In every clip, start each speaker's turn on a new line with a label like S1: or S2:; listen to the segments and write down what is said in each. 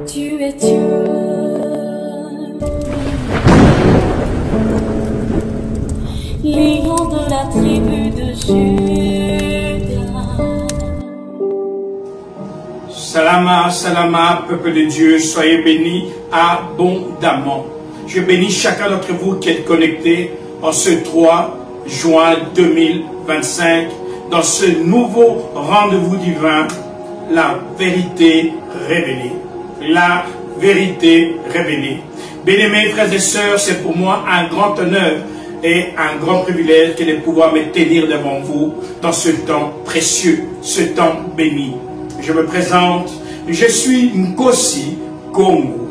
S1: Tu es Dieu. Lion de la tribu de Juda.
S2: Salama, salama, peuple de Dieu, soyez bénis abondamment. Je bénis chacun d'entre vous qui est connecté en ce 3 juin 2025 dans ce nouveau rendez-vous divin, la vérité révélée. La vérité révélée. Bien-aimés frères et sœurs, c'est pour moi un grand honneur et un grand privilège que de pouvoir me tenir devant vous dans ce temps précieux, ce temps béni. Je me présente, je suis Nkosi Congo.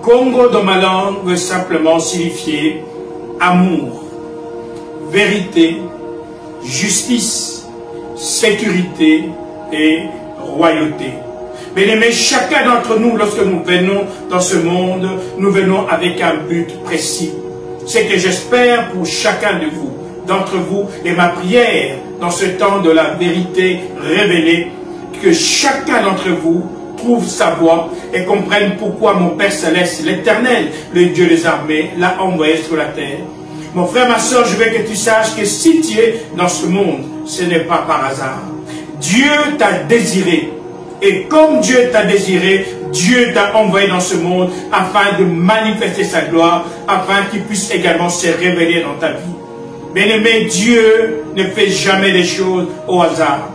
S2: Congo dans ma langue veut simplement signifier amour, vérité, justice, sécurité et royauté. Bien-aimés, chacun d'entre nous, lorsque nous venons dans ce monde, nous venons avec un but précis. C'est que j'espère pour chacun de vous, d'entre vous, et ma prière dans ce temps de la vérité révélée, que chacun d'entre vous trouve sa voie et comprenne pourquoi mon Père Céleste, l'Éternel, le Dieu des armées, l'a envoyé sur la terre. Mon frère, ma soeur, je veux que tu saches que si tu es dans ce monde, ce n'est pas par hasard. Dieu t'a désiré. Et comme Dieu t'a désiré, Dieu t'a envoyé dans ce monde afin de manifester sa gloire, afin qu'il puisse également se révéler dans ta vie. Bien-aimé, Dieu ne fait jamais les choses au hasard.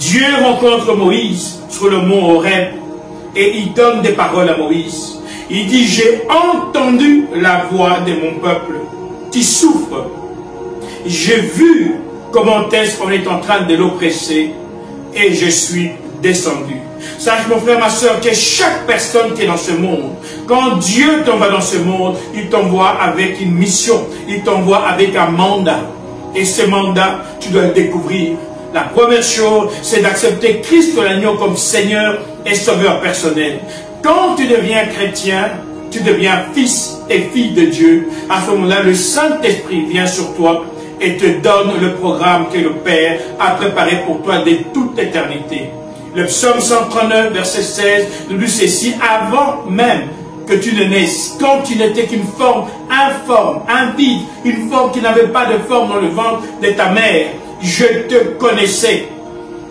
S2: Dieu rencontre Moïse sur le mont Horeb et il donne des paroles à Moïse. Il dit, j'ai entendu la voix de mon peuple qui souffre. J'ai vu comment est-ce qu'on est en train de l'oppresser et je suis descendu. Sache mon frère, ma soeur, que chaque personne qui est dans ce monde, quand Dieu t'envoie dans ce monde, il t'envoie avec une mission, il t'envoie avec un mandat. Et ce mandat, tu dois le découvrir. La première chose, c'est d'accepter Christ l'agneau comme Seigneur et Sauveur personnel. Quand tu deviens chrétien, tu deviens fils et fille de Dieu. À ce moment-là, le Saint-Esprit vient sur toi et te donne le programme que le Père a préparé pour toi de toute éternité. Le psaume 139, verset 16, nous dit ceci, avant même que tu ne naisses, quand tu n'étais qu'une forme informe, un vide, une forme qui n'avait pas de forme dans le ventre de ta mère, je te connaissais.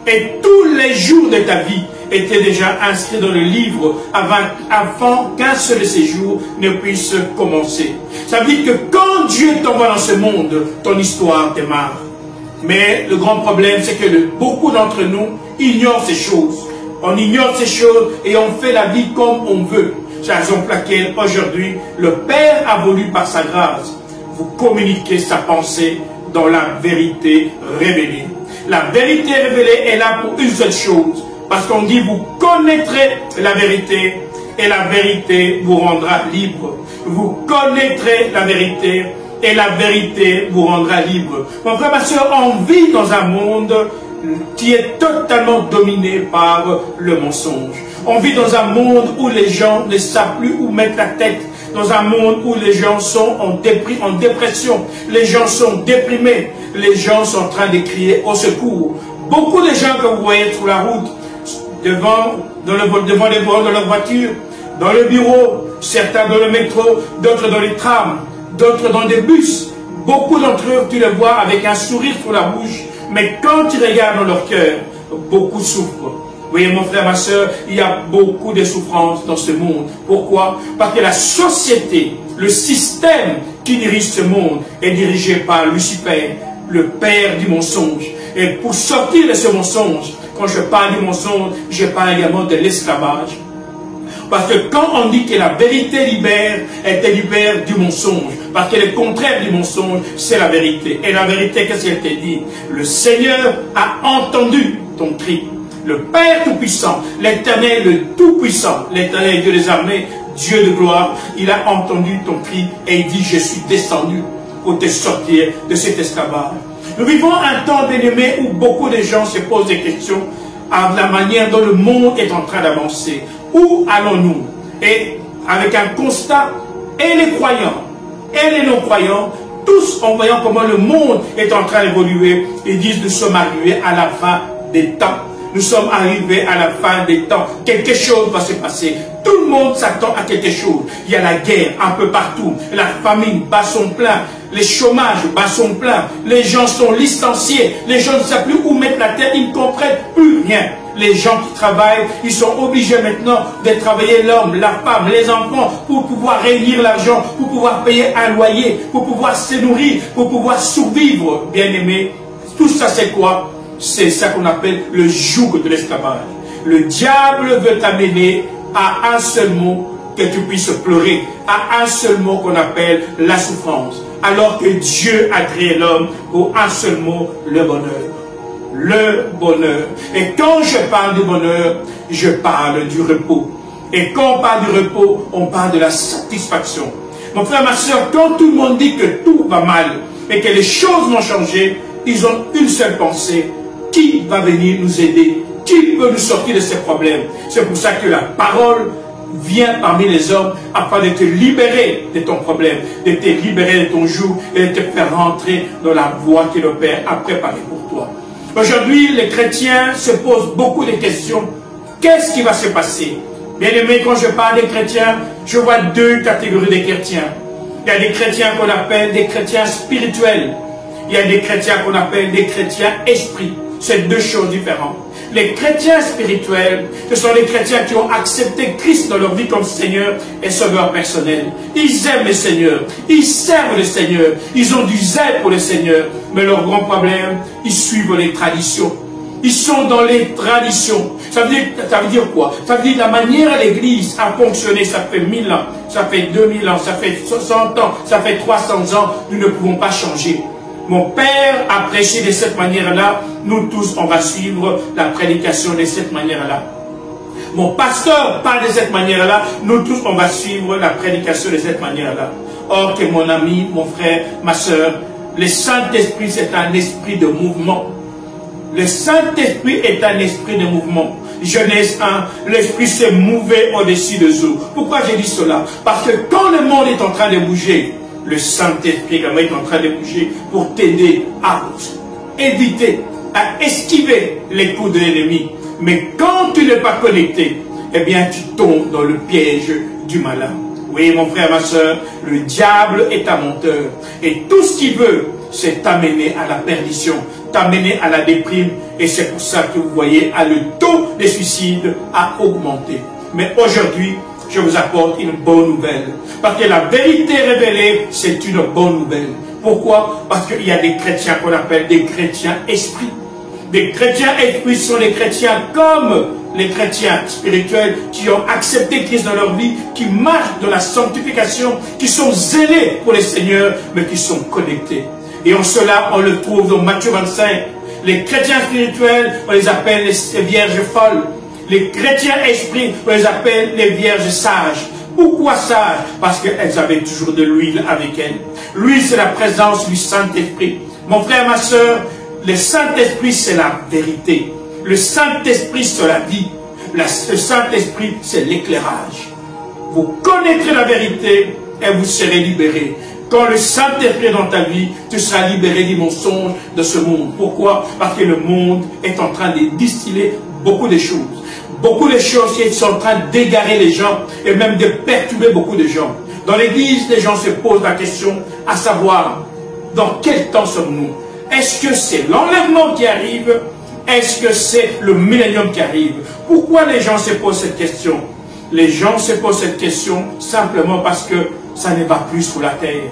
S2: Et tous les jours de ta vie étaient déjà inscrits dans le livre avant qu'un seul de ces jours ne puisse commencer. Ça veut dire que quand Dieu t'envoie dans ce monde, ton histoire démarre. Mais le grand problème, c'est que beaucoup d'entre nous ignorent ces choses. On ignore ces choses et on fait la vie comme on veut. C'est la raison pour laquelle aujourd'hui, le Père a voulu par sa grâce vous communiquer sa pensée dans la vérité révélée. La vérité révélée est là pour une seule chose. Parce qu'on dit, vous connaîtrez la vérité et la vérité vous rendra libre. Vous connaîtrez la vérité et la vérité vous rendra libre. Mon frère, ma soeur, on vit dans un monde qui est totalement dominé par le mensonge. On vit dans un monde où les gens ne savent plus où mettre la tête. Dans un monde où les gens sont en dépression. Les gens sont déprimés. Les gens sont en train de crier au secours. Beaucoup de gens que vous voyez sur la route, devant les bords de leur voiture, dans le bureau, certains dans le métro, d'autres dans les trams, d'autres dans des bus. Beaucoup d'entre eux, tu les vois avec un sourire sur la bouche, mais quand tu regardes dans leur cœur, beaucoup souffrent. Vous voyez mon frère, ma soeur, il y a beaucoup de souffrances dans ce monde. Pourquoi? Parce que la société, le système qui dirige ce monde est dirigé par Lucifer, le père du mensonge. Et pour sortir de ce mensonge, quand je parle du mensonge, je parle également de l'esclavage. Parce que quand on dit que la vérité libère, elle te libère du mensonge. Parce que le contraire du mensonge, c'est la vérité. Et la vérité, qu'est-ce qu'elle te dit? Le Seigneur a entendu ton cri. Le Père Tout-Puissant, l'Éternel, le Tout-Puissant, l'Éternel, Dieu des armées, Dieu de gloire, il a entendu ton cri et il dit, je suis descendu pour te sortir de cet esclavage. Nous vivons un temps, bien-aimé, où beaucoup de gens se posent des questions à la manière dont le monde est en train d'avancer. Où allons-nous? Et avec un constat, et les croyants, et les non-croyants, tous en voyant comment le monde est en train d'évoluer, ils disent, nous sommes arrivés à la fin des temps. Nous sommes arrivés à la fin des temps. Quelque chose va se passer. Tout le monde s'attend à quelque chose. Il y a la guerre un peu partout. La famine bat son plein. Les chômages bat son plein. Les gens sont licenciés. Les gens ne savent plus où mettre la tête. Ils ne comprennent plus rien. Les gens qui travaillent, ils sont obligés maintenant de travailler l'homme, la femme, les enfants pour pouvoir réunir l'argent, pour pouvoir payer un loyer, pour pouvoir se nourrir, pour pouvoir survivre. Bien-aimés, tout ça c'est quoi? C'est ça qu'on appelle le joug de l'esclavage. Le diable veut t'amener à un seul mot que tu puisses pleurer, à un seul mot qu'on appelle la souffrance. Alors que Dieu a créé l'homme pour un seul mot, le bonheur. Le bonheur. Et quand je parle du bonheur, je parle du repos. Et quand on parle du repos, on parle de la satisfaction. Mon frère, ma soeur, quand tout le monde dit que tout va mal et que les choses vont changer, ils ont une seule pensée. Qui va venir nous aider? Qui peut nous sortir de ces problèmes? C'est pour ça que la parole vient parmi les hommes afin de te libérer de ton problème, de te libérer de ton joug et de te faire rentrer dans la voie que le Père a préparée pour toi. Aujourd'hui, les chrétiens se posent beaucoup de questions. Qu'est-ce qui va se passer? Bien aimé, quand je parle des chrétiens, je vois deux catégories de chrétiens. Il y a des chrétiens qu'on appelle des chrétiens spirituels. Il y a des chrétiens qu'on appelle des chrétiens esprits. C'est deux choses différentes. Les chrétiens spirituels, ce sont les chrétiens qui ont accepté Christ dans leur vie comme Seigneur et Sauveur personnel. Ils aiment le Seigneur, ils servent le Seigneur, ils ont du zèle pour le Seigneur. Mais leur grand problème, ils suivent les traditions. Ils sont dans les traditions. Ça veut dire quoi? Ça veut dire la manière à l'Église a fonctionné, ça fait 1000 ans, ça fait 2000 ans, ça fait 60 ans, ça fait 300 ans, nous ne pouvons pas changer. Mon Père a prêché de cette manière-là. Nous tous, on va suivre la prédication de cette manière-là. Mon pasteur parle de cette manière-là. Nous tous, on va suivre la prédication de cette manière-là. Or que mon ami, mon frère, ma soeur, le Saint-Esprit, c'est un esprit de mouvement. Le Saint-Esprit est un esprit de mouvement. Genèse 1, l'esprit s'est mouvé au-dessus des eaux. Pourquoi j'ai dit cela? Parce que quand le monde est en train de bouger, le Saint-Esprit également est en train de bouger pour t'aider à éviter, à esquiver les coups de l'ennemi. Mais quand tu n'es pas connecté, eh bien tu tombes dans le piège du malin. Oui, mon frère, ma soeur, le diable est un menteur. Et tout ce qu'il veut, c'est t'amener à la perdition, t'amener à la déprime. Et c'est pour ça que vous voyez, le taux de suicide a augmenté. Mais aujourd'hui, je vous apporte une bonne nouvelle. Parce que la vérité révélée, c'est une bonne nouvelle. Pourquoi? Parce qu'il y a des chrétiens qu'on appelle des chrétiens esprits. Des chrétiens esprits sont des chrétiens comme les chrétiens spirituels qui ont accepté Christ dans leur vie, qui marchent dans la sanctification, qui sont zélés pour le Seigneur, mais qui sont connectés. Et en cela, on le trouve dans Matthieu 25. Les chrétiens spirituels, on les appelle les vierges folles. Les chrétiens esprits, on les appelle les vierges sages. Pourquoi sages? Parce qu'elles avaient toujours de l'huile avec elles. L'huile, c'est la présence du Saint-Esprit. Mon frère, ma soeur, le Saint-Esprit, c'est la vérité. Le Saint-Esprit, c'est la vie. Le Saint-Esprit, c'est l'éclairage. Vous connaîtrez la vérité et vous serez libérés. Quand le Saint-Esprit est dans ta vie, tu seras libéré du mensonge de ce monde. Pourquoi? Parce que le monde est en train de distiller beaucoup de choses. Beaucoup de choses qui sont en train d'égarer les gens et même de perturber beaucoup de gens. Dans l'église, les gens se posent la question à savoir, dans quel temps sommes-nous? Est-ce que c'est l'enlèvement qui arrive? Est-ce que c'est le millénium qui arrive? Pourquoi les gens se posent cette question? Les gens se posent cette question simplement parce que ça ne va plus sur la terre.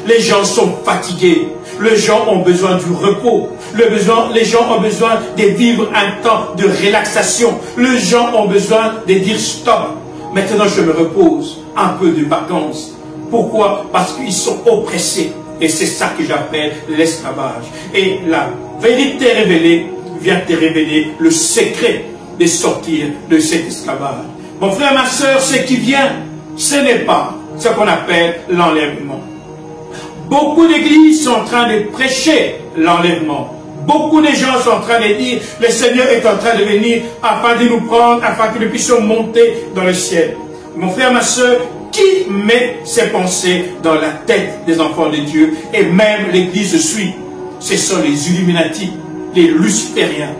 S2: Les gens sont fatigués. Les gens ont besoin du repos. Les gens ont besoin de vivre un temps de relaxation. Les gens ont besoin de dire stop. Maintenant, je me repose. Un peu de vacances. Pourquoi? Parce qu'ils sont oppressés. Et c'est ça que j'appelle l'esclavage. Et la vérité révélée vient te révéler le secret de sortir de cet esclavage. Mon frère, ma soeur, ce qui vient, ce n'est pas ce qu'on appelle l'enlèvement. Beaucoup d'églises sont en train de prêcher l'enlèvement. Beaucoup de gens sont en train de dire, le Seigneur est en train de venir afin de nous prendre, afin que nous puissions monter dans le ciel. Mon frère, ma soeur, qui met ses pensées dans la tête des enfants de Dieu? Et même l'église suit. Ce sont les Illuminati, les Lucifériens.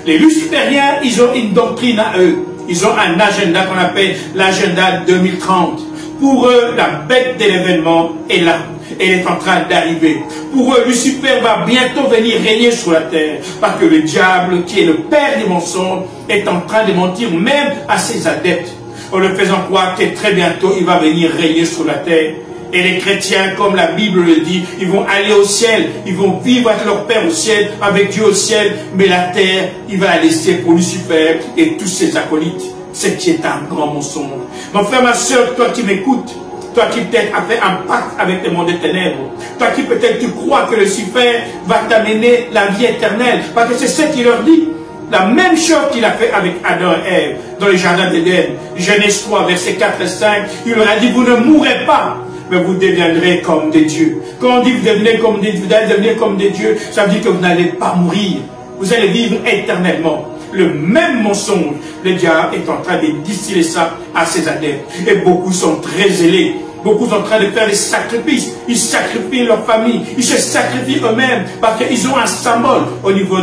S2: Les lucifériens, ils ont une doctrine à eux. Ils ont un agenda qu'on appelle l'agenda 2030. Pour eux, la bête de l'événement est là. Elle est en train d'arriver. Pour eux, Lucifer va bientôt venir régner sur la terre. Parce que le diable, qui est le père des mensonges, est en train de mentir même à ses adeptes. En le faisant croire que très bientôt, il va venir régner sur la terre. Et les chrétiens, comme la Bible le dit, ils vont aller au ciel. Ils vont vivre avec leur Père au ciel, avec Dieu au ciel. Mais la terre, il va la laisser pour Lucifer et tous ses acolytes. Ce qui est un grand mensonge. Mon frère, ma soeur, toi qui m'écoutes, toi qui peut-être as fait un pacte avec le monde des ténèbres, toi qui peut-être tu crois que Lucifer va t'amener la vie éternelle, parce que c'est ce qu'il leur dit. La même chose qu'il a fait avec Adam et Ève dans le jardin d'Éden. Genèse 3, versets 4 et 5, il leur a dit, vous ne mourrez pas, mais vous deviendrez comme des dieux. Quand on dit vous devenez comme des dieux, vous allez devenir comme des dieux, ça veut dire que vous n'allez pas mourir. Vous allez vivre éternellement. Le même mensonge, le diable est en train de distiller ça à ses adeptes. Et beaucoup sont très zélés. Beaucoup sont en train de faire des sacrifices. Ils sacrifient leur famille. Ils se sacrifient eux-mêmes parce qu'ils ont un symbole au niveau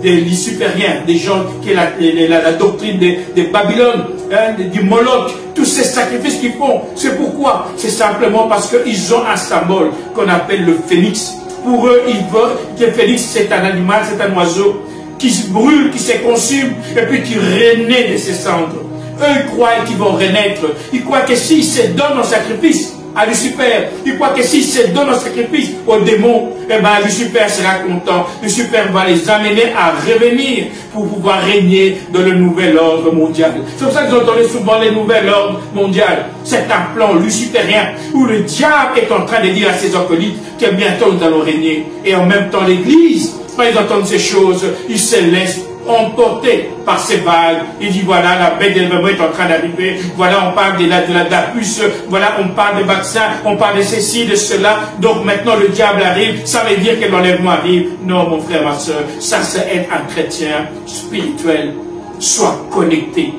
S2: des lucifériens, des gens qui ont la doctrine de Babylone, hein, du Moloch. Tous ces sacrifices qu'ils font, c'est pourquoi? C'est simplement parce qu'ils ont un symbole qu'on appelle le phénix. Pour eux, ils veulent que le phénix, c'est un animal, c'est un oiseau qui se brûle, qui se consume, et puis qui renaît de ses cendres. Eux, ils croient qu'ils vont renaître. Ils croient que s'ils se donnent en sacrifice à Lucifer, ils croient que s'ils se donnent en sacrifice aux démons, eh bien, Lucifer sera content. Lucifer va les amener à revenir pour pouvoir régner dans le nouvel ordre mondial. C'est pour ça que vous entendez souvent le nouvel ordre mondial. C'est un plan luciférien où le diable est en train de dire à ses acolytes que bientôt nous allons régner. Et en même temps, l'Église, quand ils entendent ces choses, ils se laissent emporté par ces vagues. Il dit voilà, la bête de l'événement est en train d'arriver. Voilà, on parle de la puce. Voilà, on parle des vaccins. On parle de ceci, de cela. Donc maintenant le diable arrive. Ça veut dire que l'enlèvement arrive. Non, mon frère, ma soeur, ça c'est être un chrétien spirituel. Sois connecté.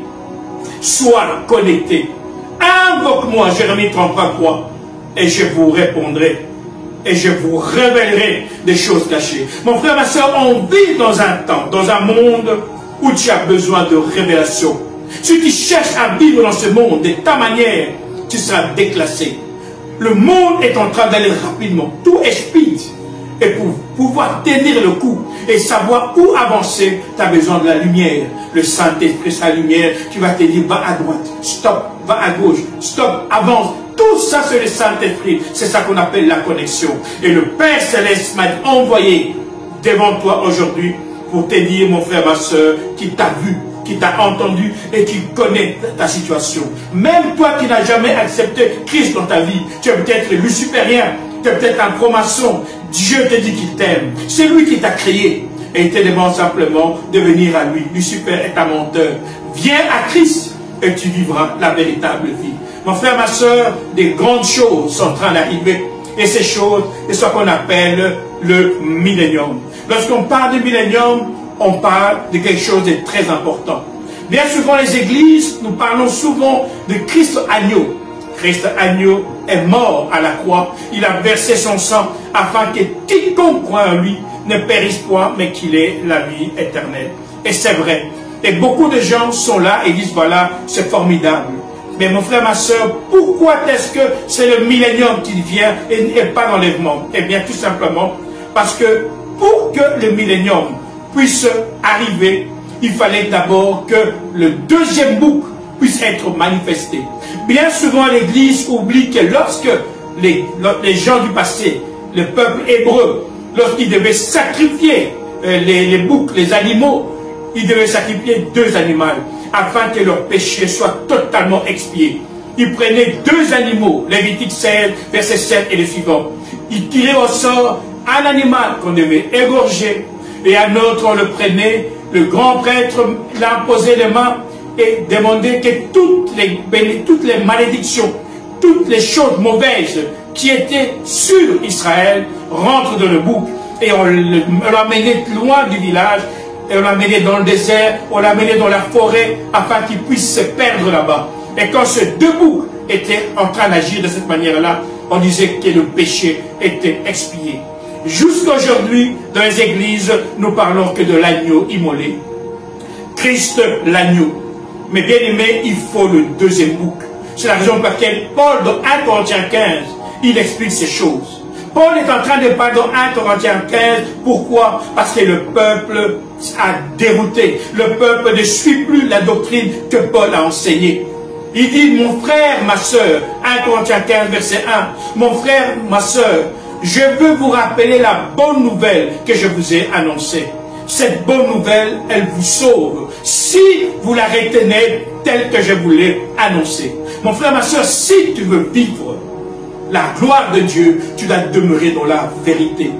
S2: Sois connecté. Invoque-moi, Jérémie 33, et je vous répondrai. Et je vous révélerai des choses cachées. Mon frère, ma soeur, on vit dans un temps, dans un monde où tu as besoin de révélation. Si tu cherches à vivre dans ce monde de ta manière, tu seras déclassé. Le monde est en train d'aller rapidement. Tout est speed. Et pour pouvoir tenir le coup et savoir où avancer, tu as besoin de la lumière. Le Saint-Esprit, sa lumière, tu vas te dire, va à droite, stop, va à gauche, stop, avance. Tout ça, c'est le Saint-Esprit. C'est ça qu'on appelle la connexion. Et le Père Céleste m'a envoyé devant toi aujourd'hui pour te dire, mon frère, ma soeur, qui t'a vu, qui t'a entendu et qui connaît ta situation. Même toi qui n'as jamais accepté Christ dans ta vie, tu es peut-être luciférien, tu es peut-être un franc-maçon. Dieu te dit qu'il t'aime. C'est lui qui t'a créé. Et il te demande simplement de venir à lui. Lucifer est un menteur. Viens à Christ et tu vivras la véritable vie. Mon frère, ma soeur, des grandes choses sont en train d'arriver. Et ces choses, c'est ce qu'on appelle le millénium. Lorsqu'on parle de millénium, on parle de quelque chose de très important. Bien souvent, les églises, nous parlons souvent de Christ agneau. Christ agneau est mort à la croix. Il a versé son sang afin que quiconque croit en lui ne périsse point, mais qu'il ait la vie éternelle. Et c'est vrai. Et beaucoup de gens sont là et disent, voilà, c'est formidable. Mais mon frère, ma soeur, pourquoi est-ce que c'est le millénium qui vient et pas l'enlèvement? Eh bien, tout simplement, parce que pour que le millénium puisse arriver, il fallait d'abord que le deuxième bouc puisse être manifesté. Bien souvent, l'Église oublie que lorsque les gens du passé, le peuple hébreu, lorsqu'ils devaient sacrifier les boucs, les animaux, ils devaient sacrifier 2 animaux afin que leur péché soit totalement expié. Ils prenaient 2 animaux, Lévitique 16, verset 7 et le suivant. Ils tiraient au sort un animal qu'on devait égorger et un autre on le prenait. Le grand prêtre l'imposait les mains et demandait que toutes les malédictions, toutes les choses mauvaises qui étaient sur Israël rentrent dans le bouc. Et on l'amenait loin du village, et on l'amenait dans le désert, on l'amenait dans la forêt, afin qu'il puisse se perdre là-bas. Et quand ces 2 boucs étaient en train d'agir de cette manière-là, on disait que le péché était expié. Jusqu'aujourd'hui, dans les églises, nous parlons que de l'agneau immolé. Christ l'agneau. Mais bien aimé, il faut le deuxième bouc. C'est la raison pour laquelle Paul, dans 1 Corinthiens 15, il explique ces choses. Paul est en train de parler dans 1 Corinthiens 15. Pourquoi? Parce que le peuple a dérouté. Le peuple ne suit plus la doctrine que Paul a enseignée. Il dit, mon frère, ma soeur, 1 Corinthiens 15, verset 1, mon frère, ma soeur, je veux vous rappeler la bonne nouvelle que je vous ai annoncée. Cette bonne nouvelle, elle vous sauve si vous la retenez telle que je vous l'ai annoncée. Mon frère, ma soeur, si tu veux vivre la gloire de Dieu, tu dois demeurer dans la vérité.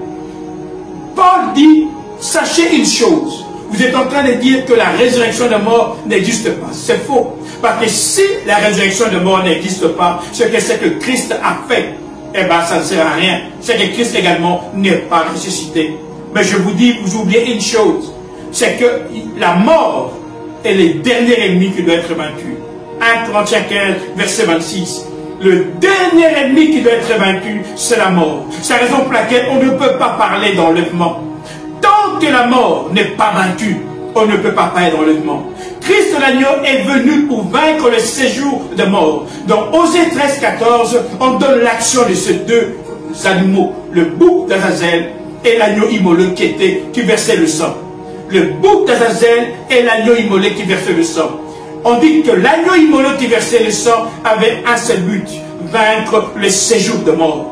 S2: Paul dit, sachez une chose, vous êtes en train de dire que la résurrection de mort n'existe pas. C'est faux. Parce que si la résurrection de mort n'existe pas, ce que c'est que Christ a fait, eh bien ça ne sert à rien. C'est que Christ également n'est pas ressuscité. Mais je vous dis, vous oubliez une chose, c'est que la mort est le dernier ennemi qui doit être vaincu. 1 Corinthiens 15, verset 26. Le dernier ennemi qui doit être vaincu, c'est la mort. C'est la raison pour laquelle on ne peut pas parler d'enlèvement. Tant que la mort n'est pas vaincue, on ne peut pas parler d'enlèvement. Christ l'agneau est venu pour vaincre le séjour de mort. Dans Osée 13, 14, on donne l'action de ces deux animaux, le bouc d'Azazel et l'agneau immolé qui versait le sang. Le bouc d'Azazel et l'agneau immolé qui versait le sang. On dit que l'agneau immolé qui versait le sang avait un seul but, vaincre le séjour de mort.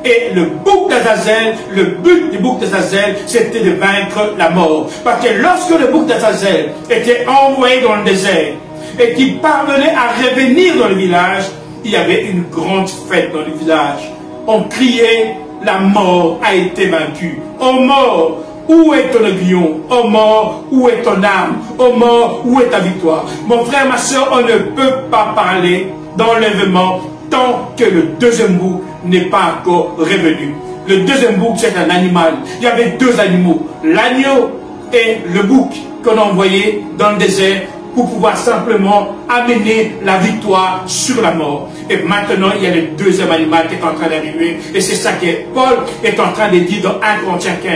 S2: Et le bouc d'Azazel, le but du bouc d'Azazel, c'était de vaincre la mort. Parce que lorsque le bouc d'Azazel était envoyé dans le désert et qu'il parvenait à revenir dans le village, il y avait une grande fête dans le village. On criait, la mort a été vaincue. Ô mort, où est ton aiguillon? Ô mort, où est ton âme? Ô mort, où est ta victoire? Mon frère, ma soeur, on ne peut pas parler d'enlèvement tant que le deuxième bouc n'est pas encore revenu. Le deuxième bouc, c'est un animal. Il y avait deux animaux, l'agneau et le bouc qu'on a envoyé dans le désert pour pouvoir simplement amener la victoire sur la mort. Et maintenant, il y a le deuxième animal qui est en train d'arriver. Et c'est ça que Paul est en train de dire dans 1 Corinthiens 15.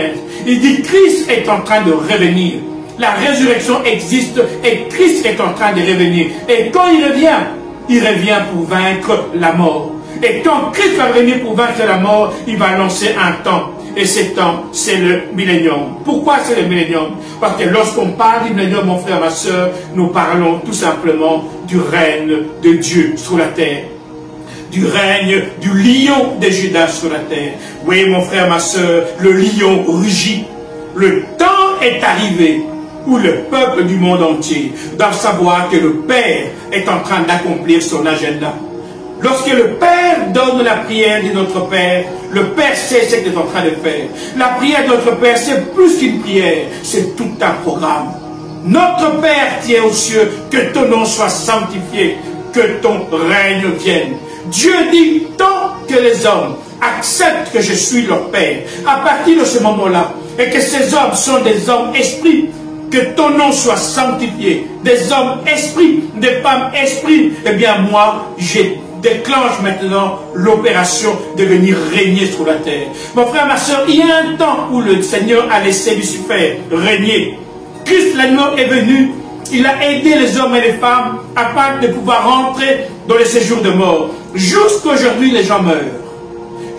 S2: Il dit, Christ est en train de revenir. La résurrection existe et Christ est en train de revenir. Et quand il revient pour vaincre la mort. Et quand Christ va venir pour vaincre la mort, il va lancer un temps. Et ce temps, c'est le millénium. Pourquoi c'est le millénium? Parce que lorsqu'on parle du millénium, mon frère, ma soeur, nous parlons tout simplement du règne de Dieu sur la terre. Du règne du lion de Judas sur la terre. Oui, mon frère, ma soeur, le lion rugit. Le temps est arrivé où le peuple du monde entier doit savoir que le Père est en train d'accomplir son agenda. Lorsque le Père donne la prière de notre Père, le Père sait ce qu'il est en train de faire. La prière de notre Père, c'est plus qu'une prière, c'est tout un programme. Notre Père qui est aux cieux, que ton nom soit sanctifié, que ton règne vienne. Dieu dit, tant que les hommes acceptent que je suis leur Père, à partir de ce moment-là, et que ces hommes sont des hommes esprits, que ton nom soit sanctifié, des hommes esprits, des femmes esprits, eh bien moi, j'ai déclenche maintenant l'opération de venir régner sur la terre. Mon frère, ma soeur, il y a un temps où le Seigneur a laissé Lucifer régner. Christ l'agneau est venu, il a aidé les hommes et les femmes afin de pouvoir rentrer dans les séjours de mort. Jusqu'aujourd'hui, les gens meurent.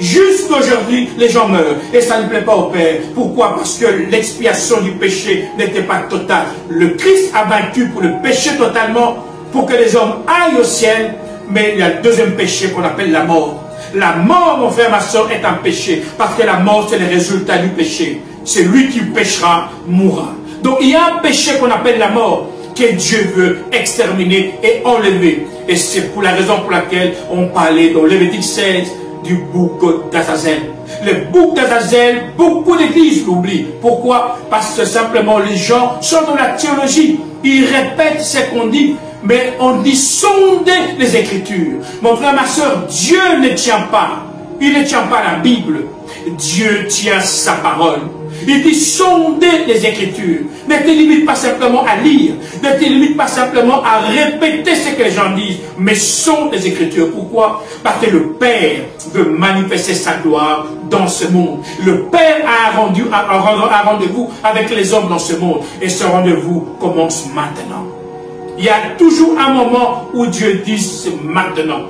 S2: Jusqu'aujourd'hui, les gens meurent. Et ça ne plaît pas au Père. Pourquoi? Parce que l'expiation du péché n'était pas totale. Le Christ a vaincu pour le péché totalement, pour que les hommes aillent au ciel. Mais il y a le deuxième péché qu'on appelle la mort. La mort, mon frère, ma soeur, est un péché. Parce que la mort, c'est le résultat du péché. C'est lui qui péchera, mourra. Donc il y a un péché qu'on appelle la mort, que Dieu veut exterminer et enlever. Et c'est pour la raison pour laquelle on parlait dans Lévitique 16 du bouc d'Azazel. Le bouc d'Azazel, beaucoup d'églises l'oublient. Pourquoi? Parce que simplement les gens sont dans la théologie. Ils répètent ce qu'on dit. Mais on dit sonder les Écritures. Mon frère, ma soeur, Dieu ne tient pas. Il ne tient pas la Bible. Dieu tient sa parole. Il dit sonder les Écritures. Ne te limite pas simplement à lire. Ne te limite pas simplement à répéter ce que les gens disent. Mais sonde les Écritures. Pourquoi? Parce que le Père veut manifester sa gloire dans ce monde. Le Père a rendez-vous avec les hommes dans ce monde. Et ce rendez-vous commence maintenant. Il y a toujours un moment où Dieu dit c'est maintenant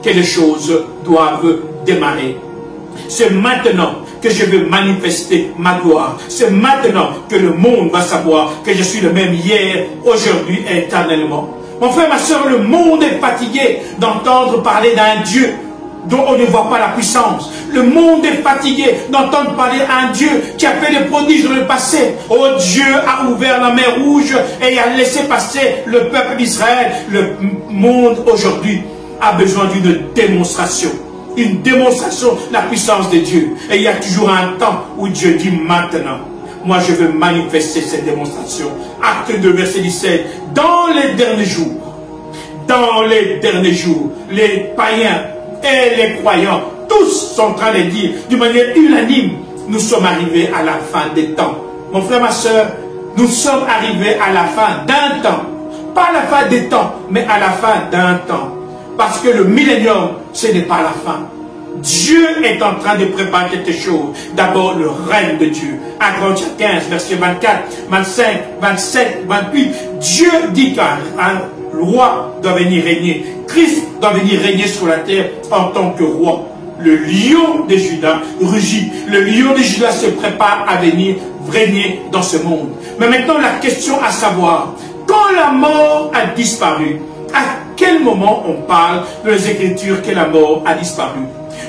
S2: que les choses doivent démarrer. C'est maintenant que je vais manifester ma gloire. C'est maintenant que le monde va savoir que je suis le même hier, aujourd'hui et éternellement. Mon frère, ma soeur, le monde est fatigué d'entendre parler d'un Dieu dont on ne voit pas la puissance. Le monde est fatigué d'entendre parler d'un Dieu qui a fait des prodiges dans le passé. Oh, Dieu a ouvert la mer Rouge et a laissé passer le peuple d'Israël. Le monde aujourd'hui a besoin d'une démonstration. Une démonstration de la puissance de Dieu. Et il y a toujours un temps où Dieu dit maintenant. Moi, je veux manifester cette démonstration. Acte 2, verset 17. Dans les derniers jours, les païens et les croyants, tous sont en train de dire, d'une manière unanime, nous sommes arrivés à la fin des temps. Mon frère, ma soeur, nous sommes arrivés à la fin d'un temps. Pas à la fin des temps, mais à la fin d'un temps. Parce que le millénium, ce n'est pas la fin. Dieu est en train de préparer quelque chose. D'abord, le règne de Dieu. À Corinthiens 15, verset 24, 25, 27, 28. Dieu dit qu'un roi doit venir régner. Christ doit venir régner sur la terre en tant que roi. Le lion de Juda rugit. Le lion de Juda se prépare à venir régner dans ce monde. Mais maintenant, la question à savoir, quand la mort a disparu, à quel moment on parle dans les Écritures que la mort a disparu?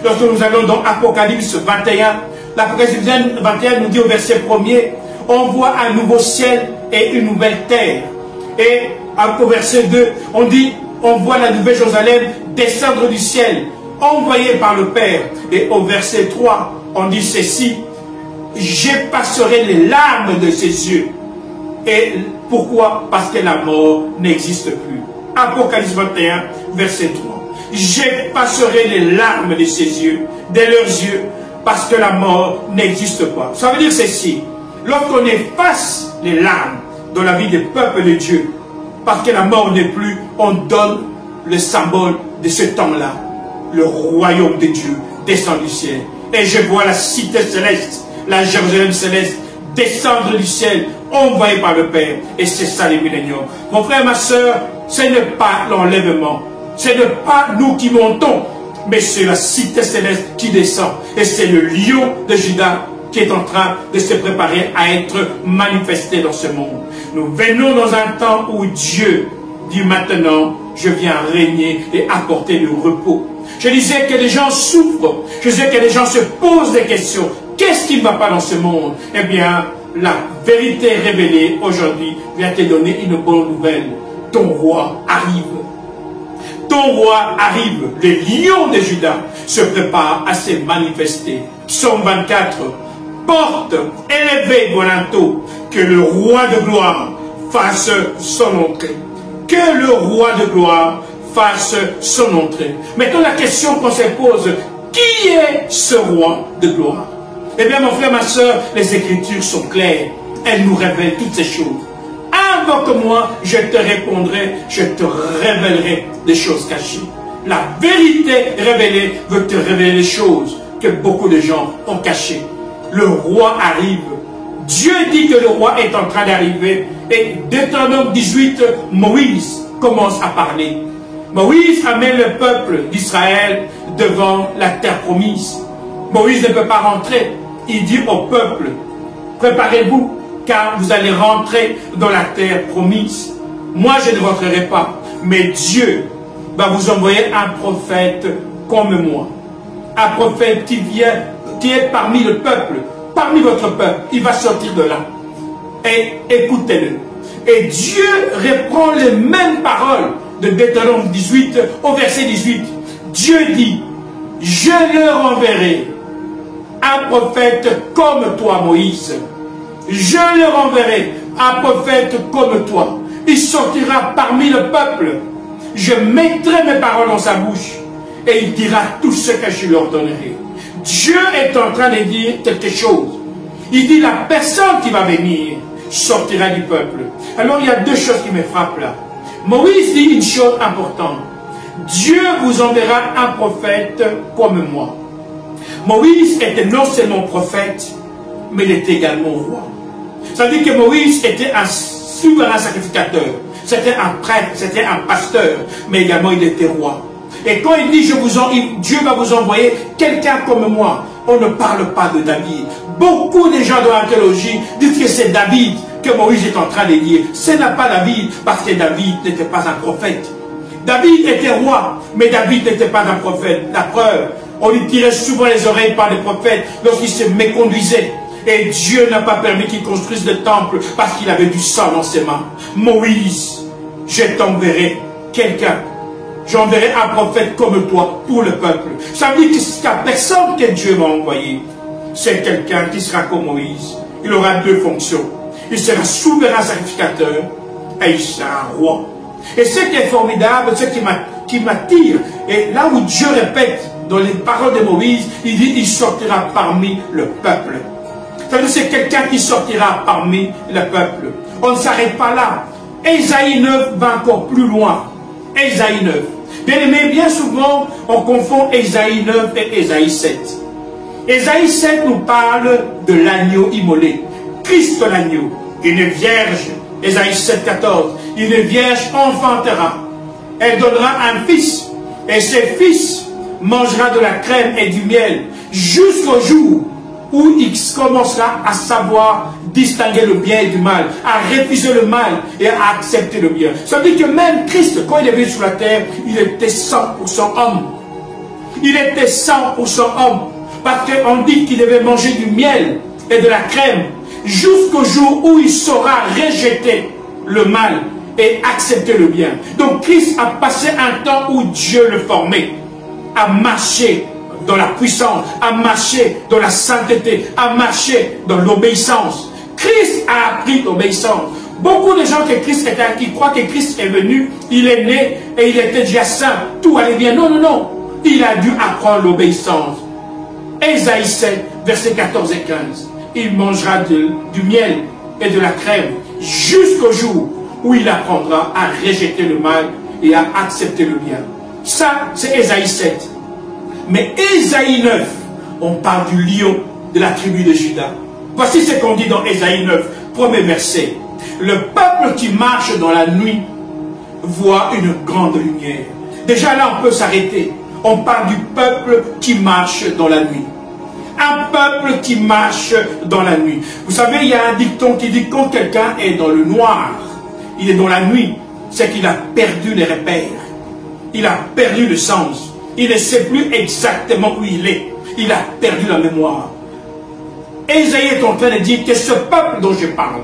S2: Lorsque nous allons dans Apocalypse 21, l'Apocalypse 21 nous dit au verset 1er, on voit un nouveau ciel et une nouvelle terre. Et au verset 2, on dit, on voit la nouvelle Jérusalem descendre du ciel, envoyée par le Père. Et au verset 3, on dit ceci, j'effacerai les larmes de ses yeux. Et pourquoi? Parce que la mort n'existe plus. Apocalypse 21, verset 3. J'effacerai les larmes de ses yeux, de leurs yeux, parce que la mort n'existe pas. Ça veut dire ceci. Lorsqu'on efface les larmes dans la vie des peuples de Dieu, parce que la mort n'est plus, on donne le symbole de ce temps-là. Le royaume de Dieu descend du ciel. Et je vois la cité céleste, la Jérusalem céleste, descendre du ciel, envoyée par le Père. Et c'est ça les milléniums. Mon frère, ma soeur, ce n'est pas l'enlèvement. Ce n'est pas nous qui montons, mais c'est la cité céleste qui descend. Et c'est le lion de Juda qui est en train de se préparer à être manifesté dans ce monde. Nous venons dans un temps où Dieu dit maintenant, je viens régner et apporter le repos. Je disais que les gens souffrent. Je disais que les gens se posent des questions. Qu'est-ce qui ne va pas dans ce monde? Eh bien, la vérité révélée aujourd'hui vient te donner une bonne nouvelle. Ton roi arrive. Ton roi arrive. Le lion de Juda se prépare à se manifester. Psaume 24. Porte, élevez vos linteaux, que le roi de gloire fasse son entrée. Que le roi de gloire fasse son entrée. Maintenant, la question qu'on se pose, qui est ce roi de gloire? Eh bien, mon frère, ma soeur, les Écritures sont claires. Elles nous révèlent toutes ces choses. Invoque-moi, je te répondrai, je te révélerai des choses cachées. La vérité révélée veut te révéler les choses que beaucoup de gens ont cachées. Le roi arrive. Dieu dit que le roi est en train d'arriver. Et Deutéronome 18, Moïse commence à parler. Moïse amène le peuple d'Israël devant la terre promise. Moïse ne peut pas rentrer. Il dit au peuple, préparez-vous, car vous allez rentrer dans la terre promise. Moi, je ne rentrerai pas. Mais Dieu va vous envoyer un prophète comme moi. Un prophète qui vient, qui est parmi le peuple, parmi votre peuple. Il va sortir de là. Et écoutez-le. Et Dieu reprend les mêmes paroles de Deutéronome 18 au verset 18. Dieu dit, je leur enverrai un prophète comme toi, Moïse. Je leur enverrai un prophète comme toi. Il sortira parmi le peuple. Je mettrai mes paroles dans sa bouche. Et il dira tout ce que je lui ordonnerai. Dieu est en train de dire quelque chose. Il dit la personne qui va venir sortira du peuple. Alors il y a deux choses qui me frappent là. Moïse dit une chose importante. Dieu vous enverra un prophète comme moi. Moïse était non seulement prophète, mais il était également roi. Ça veut dire que Moïse était un souverain sacrificateur. C'était un prêtre, c'était un pasteur, mais également il était roi. Et quand il dit Dieu va vous envoyer quelqu'un comme moi, on ne parle pas de David. Beaucoup de gens dans la théologie disent que c'est David que Moïse est en train de lier. Ce n'est pas David, parce que David n'était pas un prophète. David était roi, mais David n'était pas un prophète. La preuve, on lui tirait souvent les oreilles par des prophètes lorsqu'il se méconduisait. Et Dieu n'a pas permis qu'il construise le temple parce qu'il avait du sang dans ses mains. Moïse, je t'enverrai quelqu'un. J'enverrai un prophète comme toi pour le peuple. Ça veut dire qu'il n'y a personne que Dieu m'a envoyé. C'est quelqu'un qui sera comme Moïse. Il aura deux fonctions. Il sera souverain sacrificateur et il sera roi. Et ce qui est formidable, ce qui m'attire, et là où Dieu répète dans les paroles de Moïse, il dit il sortira parmi le peuple. C'est-à-dire c'est quelqu'un qui sortira parmi le peuple. On ne s'arrête pas là. Ésaïe 9 va encore plus loin. Ésaïe 9. Bien aimé, bien souvent, on confond Ésaïe 9 et Ésaïe 7. Ésaïe 7 nous parle de l'agneau immolé. Christ l'agneau, une vierge. Ésaïe 7, 14. Une vierge enfantera. Elle donnera un fils. Et ce fils mangera de la crème et du miel jusqu'au jour où il commencera à savoir distinguer le bien et du mal, à refuser le mal et à accepter le bien. Ça veut dire que même Christ, quand il est venu sur la terre, il était 100% homme. Il était 100% homme. Parce qu'on dit qu'il devait manger du miel et de la crème jusqu'au jour où il saura rejeter le mal et accepter le bien. Donc Christ a passé un temps où Dieu le formait, à marcher dans la puissance, à marcher dans la sainteté, à marcher dans l'obéissance. Christ a appris l'obéissance. Beaucoup de gens qui croient que Christ est venu, il est né et il était déjà saint, tout allait bien. Non, non, non. Il a dû apprendre l'obéissance. Ésaïe 7, versets 14 et 15. Il mangera du miel et de la crème jusqu'au jour où il apprendra à rejeter le mal et à accepter le bien. Ça, c'est Ésaïe 7. Mais Ésaïe 9, on parle du lion de la tribu de Juda. Voici ce qu'on dit dans Ésaïe 9, premier verset. Le peuple qui marche dans la nuit voit une grande lumière. Déjà là, on peut s'arrêter. On parle du peuple qui marche dans la nuit. Un peuple qui marche dans la nuit. Vous savez, il y a un dicton qui dit quand quelqu'un est dans le noir, il est dans la nuit, c'est qu'il a perdu les repères. Il a perdu le sens. Il ne sait plus exactement où il est. Il a perdu la mémoire. Ésaïe est en train de dire que ce peuple dont je parle,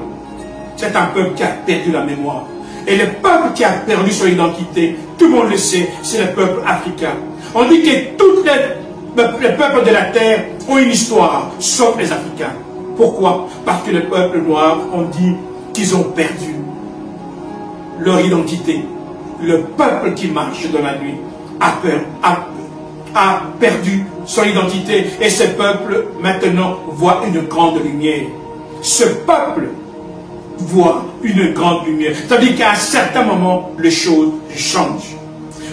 S2: c'est un peuple qui a perdu la mémoire. Et le peuple qui a perdu son identité, tout le monde le sait, c'est le peuple africain. On dit que tous les peuples de la terre ont une histoire, sauf les Africains. Pourquoi? Parce que le peuple noir, on dit qu'ils ont perdu leur identité. Le peuple qui marche dans la nuit a perdu son identité. Et ce peuple, maintenant, voit une grande lumière. Ce peuple voit une grande lumière. C'est-à-dire qu'à un certain moment, les choses changent.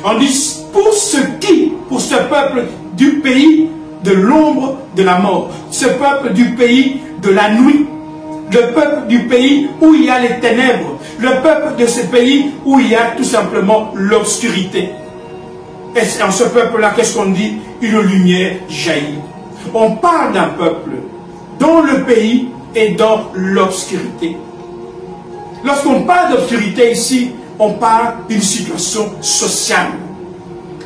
S2: On dit, pour ce peuple du pays de l'ombre de la mort, ce peuple du pays de la nuit, le peuple du pays où il y a les ténèbres, le peuple de ce pays où il y a tout simplement l'obscurité. Et en ce peuple-là, qu'est-ce qu'on dit? Une lumière jaillit. On parle d'un peuple dont le pays est dans l'obscurité. Lorsqu'on parle d'obscurité ici, on parle d'une situation sociale.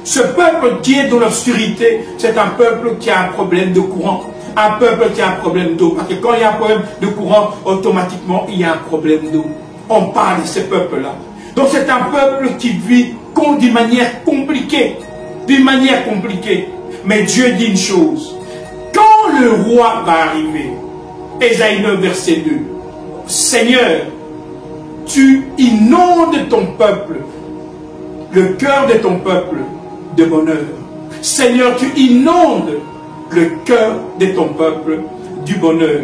S2: Ce peuple qui est dans l'obscurité, c'est un peuple qui a un problème de courant. Un peuple qui a un problème d'eau. Parce que quand il y a un problème de courant, automatiquement, il y a un problème d'eau. On parle de ce peuple-là. Donc c'est un peuple qui vit d'une manière compliquée. D'une manière compliquée. Mais Dieu dit une chose. Quand le roi va arriver, Ésaïe 9, verset 2, Seigneur, tu inondes ton peuple, le cœur de ton peuple, de bonheur. Seigneur, tu inondes le cœur de ton peuple du bonheur.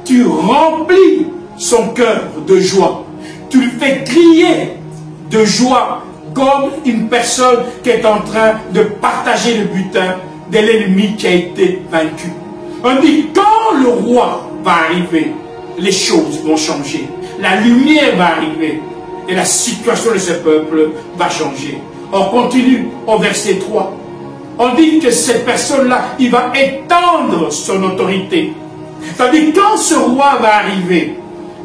S2: Tu remplis son cœur de joie. Tu le fais crier de joie comme une personne qui est en train de partager le butin de l'ennemi qui a été vaincu. On dit, quand le roi va arriver, les choses vont changer. La lumière va arriver et la situation de ce peuple va changer. On continue au verset 3. On dit que cette personne-là, il va étendre son autorité. C'est-à-dire, quand ce roi va arriver,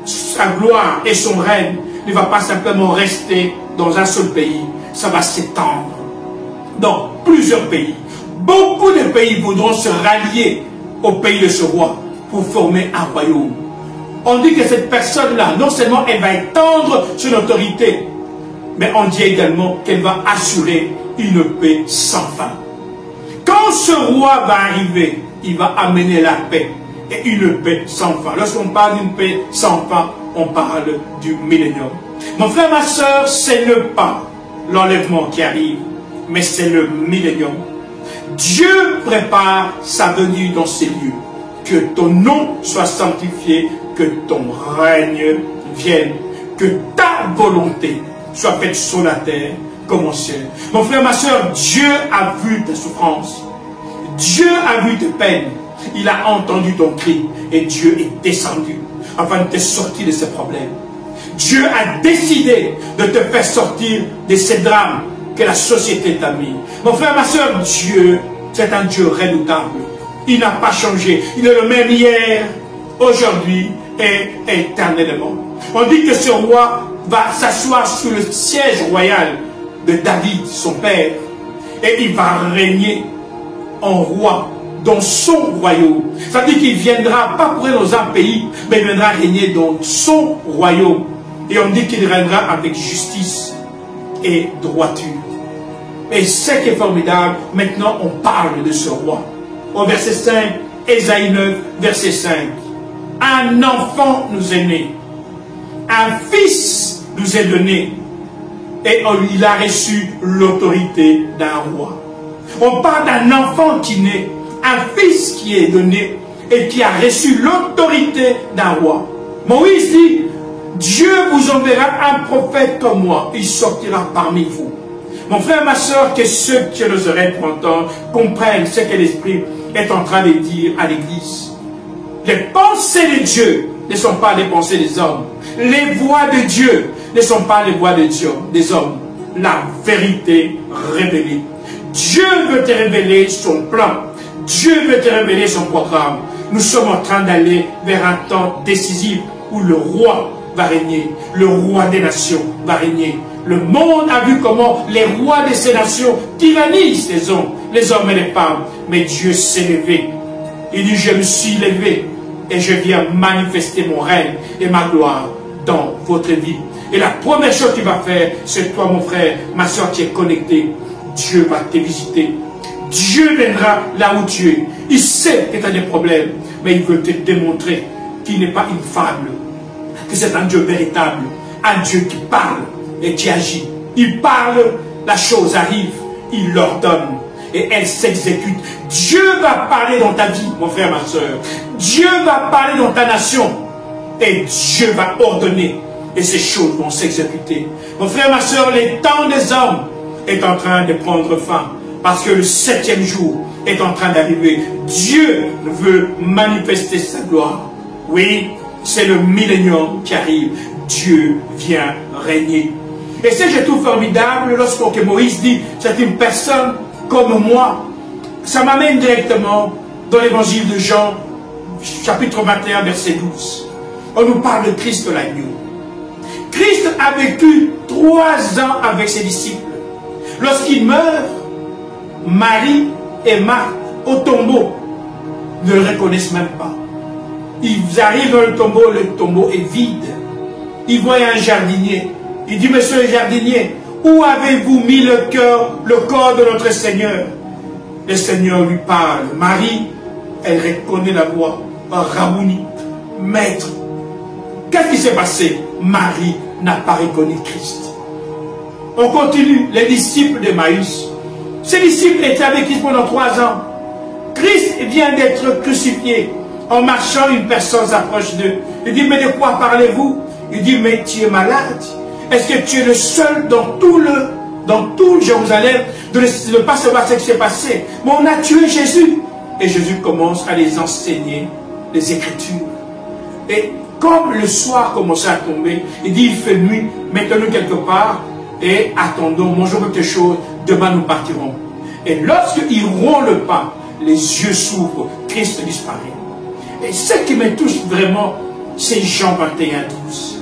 S2: sa gloire et son règne ne va pas simplement rester dans un seul pays, ça va s'étendre dans plusieurs pays. Beaucoup de pays voudront se rallier au pays de ce roi pour former un royaume. On dit que cette personne-là, non seulement elle va étendre son autorité, mais on dit également qu'elle va assurer une paix sans fin. Quand ce roi va arriver, il va amener la paix et une paix sans fin. Lorsqu'on parle d'une paix sans fin, on parle du millénium. Mon frère, ma soeur, ce n'est pas l'enlèvement qui arrive, mais c'est le millénium. Dieu prépare sa venue dans ces lieux. Que ton nom soit sanctifié, que ton règne vienne, que ta volonté soit faite sur la terre comme au ciel. Mon frère, ma soeur, Dieu a vu tes souffrances. Dieu a vu tes peines. Il a entendu ton cri et Dieu est descendu afin de te sortir de ces problèmes. Dieu a décidé de te faire sortir de ces drames que la société t'a mis. Mon frère, ma soeur, Dieu, c'est un Dieu redoutable. Il n'a pas changé. Il est le même hier, aujourd'hui et éternellement. On dit que ce roi va s'asseoir sur le siège royal de David, son père, et il va régner en roi dans son royaume. Ça veut dire qu'il ne viendra pas pour régner dans un pays, mais il viendra régner dans son royaume. Et on dit qu'il régnera avec justice et droiture. Et ce qui est formidable, maintenant on parle de ce roi. Au verset 5, Ésaïe 9, verset 5. Un enfant nous est né, un fils nous est donné, et il a reçu l'autorité d'un roi. On parle d'un enfant qui naît, un fils qui est donné, et qui a reçu l'autorité d'un roi. Moïse dit, Dieu vous enverra un prophète comme moi, il sortira parmi vous. Mon frère, ma soeur, que ceux qui ont les oreilles pour entendre comprennent ce que l'Esprit est en train de dire à l'Église. Les pensées de Dieu ne sont pas les pensées des hommes. Les voix de Dieu ne sont pas les voix des hommes. La vérité révélée. Dieu veut te révéler son plan. Dieu veut te révéler son programme. Nous sommes en train d'aller vers un temps décisif où le roi va régner. Le roi des nations va régner. Le monde a vu comment les rois de ces nations tyrannisent les hommes et les femmes. Mais Dieu s'est levé. Il dit, je me suis levé et je viens manifester mon règne et ma gloire dans votre vie. Et la première chose qu'il va faire, c'est toi, mon frère, ma soeur qui est connectée. Dieu va te visiter. Dieu viendra là où tu es. Il sait que tu as des problèmes, mais il veut te démontrer qu'il n'est pas une fable, que c'est un Dieu véritable, un Dieu qui parle et qui agit. Il parle, la chose arrive, il l'ordonne et elle s'exécute. Dieu va parler dans ta vie, mon frère, ma soeur. Dieu va parler dans ta nation et Dieu va ordonner et ces choses vont s'exécuter. Mon frère, ma soeur, les temps des hommes est en train de prendre fin parce que le 7e jour est en train d'arriver. Dieu veut manifester sa gloire. Oui, c'est le millénium qui arrive. Dieu vient régner. Et ce que je trouve formidable, lorsque Moïse dit, c'est une personne comme moi, ça m'amène directement dans l'évangile de Jean, chapitre 21, verset 12. On nous parle de Christ l'agneau. Christ a vécu 3 ans avec ses disciples. Lorsqu'il meurt, Marie et Marthe, au tombeau, ne le reconnaissent même pas. Ils arrivent dans le tombeau est vide. Ils voient un jardinier. Il dit, monsieur le jardinier, où avez-vous mis le corps de notre Seigneur? Le Seigneur lui parle. Marie, elle reconnaît la voix. Rabouni, maître. Qu'est-ce qui s'est passé? Marie n'a pas reconnu Christ. On continue. Les disciples d'Emmaüs. Ces disciples étaient avec Christ pendant 3 ans. Christ vient d'être crucifié. En marchant, une personne s'approche d'eux. Il dit, mais de quoi parlez-vous? Il dit, mais tu es malade. Est-ce que tu es le seul dans tout le dans tout Jérusalem de ne pas savoir ce qui s'est passé. Mais on a tué Jésus. Et Jésus commence à les enseigner les Écritures. Et comme le soir commençait à tomber, il dit, il fait nuit, mettons-nous quelque part et attendons, mangeons quelque chose, demain nous partirons. Et lorsqu'il rompt le pain, les yeux s'ouvrent, Christ disparaît. Et ce qui me touche vraiment, c'est Jean 21:12.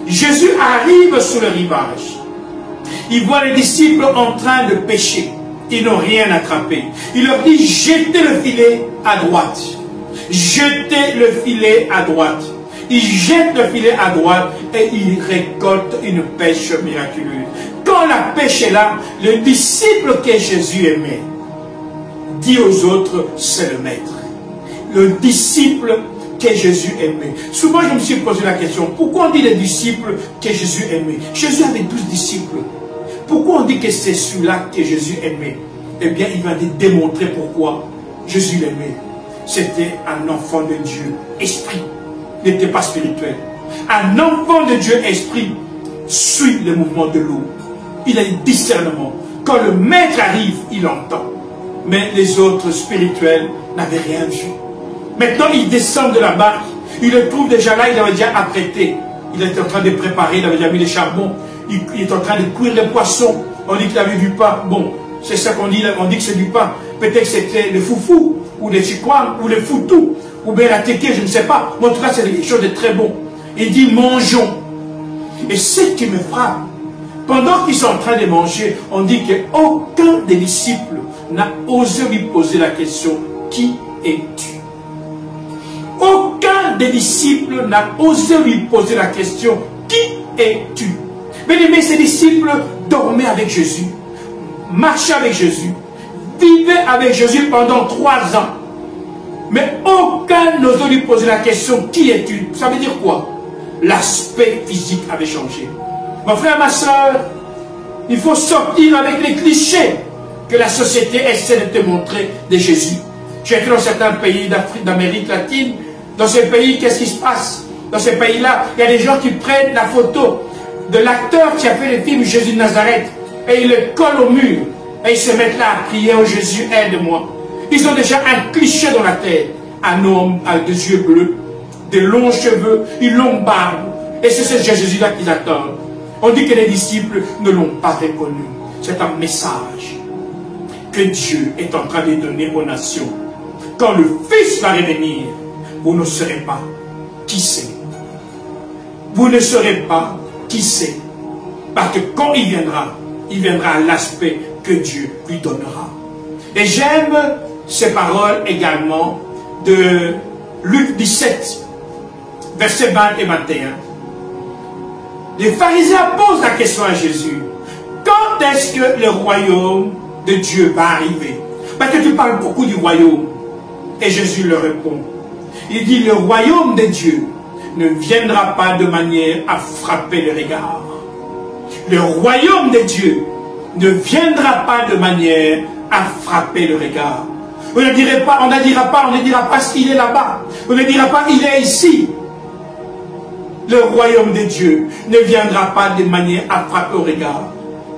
S2: Jésus arrive sur le rivage. Il voit les disciples en train de pêcher. Ils n'ont rien attrapé. Il leur dit, jetez le filet à droite. Jetez le filet à droite. Il jette le filet à droite et il récolte une pêche miraculeuse. Quand la pêche est là, le disciple que Jésus aimait dit aux autres, c'est le maître. Le disciple que Jésus aimait. Souvent, je me suis posé la question, pourquoi on dit les disciples que Jésus aimait? Jésus avait 12 disciples. Pourquoi on dit que c'est celui-là que Jésus aimait? Eh bien, il va démontrer pourquoi Jésus l'aimait. C'était un enfant de Dieu, esprit. Il n'était pas spirituel. Un enfant de Dieu, esprit, suit le mouvement de l'eau. Il a le discernement. Quand le maître arrive, il entend. Mais les autres spirituels n'avaient rien vu. Maintenant, il descend de la barque. Il le trouve déjà là, il avait déjà apprêté. Il était en train de préparer, il avait déjà mis les charbons. Il est en train de cuire les poissons. On dit qu'il avait du pain. Bon, c'est ça qu'on dit. On dit que c'est du pain. Peut-être que c'était le foufou, ou le chikwang, ou le foutou, ou bien la téké, je ne sais pas. Mais en tout cas, c'est quelque chose de très bon. Il dit, mangeons. Et ce qui me frappe, pendant qu'ils sont en train de manger, on dit qu'aucun des disciples n'a osé lui poser la question, qui es-tu? Aucun des disciples n'a osé lui poser la question, qui es-tu? Mais ces disciples dormaient avec Jésus, marchaient avec Jésus, vivaient avec Jésus pendant 3 ans. Mais aucun n'osait lui poser la question, qui es-tu? Ça veut dire quoi? L'aspect physique avait changé. Mon frère, ma soeur, il faut sortir avec les clichés que la société essaie de te montrer de Jésus. J'ai été dans certains pays d'Afrique, d'Amérique latine. Dans ces pays, qu'est-ce qui se passe? Dans ces pays-là, il y a des gens qui prennent la photo de l'acteur qui a fait le film Jésus de Nazareth et ils le collent au mur et ils se mettent là à prier, oh Jésus, aide-moi. Ils ont déjà un cliché dans la tête. Un homme avec des yeux bleus, des longs cheveux, une longue barbe. Et c'est ce Jésus-là qu'ils attendent. On dit que les disciples ne l'ont pas reconnu. C'est un message que Dieu est en train de donner aux nations. Quand le Fils va revenir, vous ne saurez pas qui c'est. Vous ne saurez pas qui c'est. Parce que quand il viendra à l'aspect que Dieu lui donnera. Et j'aime ces paroles également de Luc 17, versets 20 et 21. Les pharisiens posent la question à Jésus. Quand est-ce que le royaume de Dieu va arriver? Parce que tu parles beaucoup du royaume. Et Jésus leur répond. Il dit, le royaume de Dieu ne viendra pas de manière à frapper le regard. Le royaume de Dieu ne viendra pas de manière à frapper le regard. On ne dira pas qu'il est là-bas. On ne dira pas il est ici. Le royaume de Dieu ne viendra pas de manière à frapper au regard.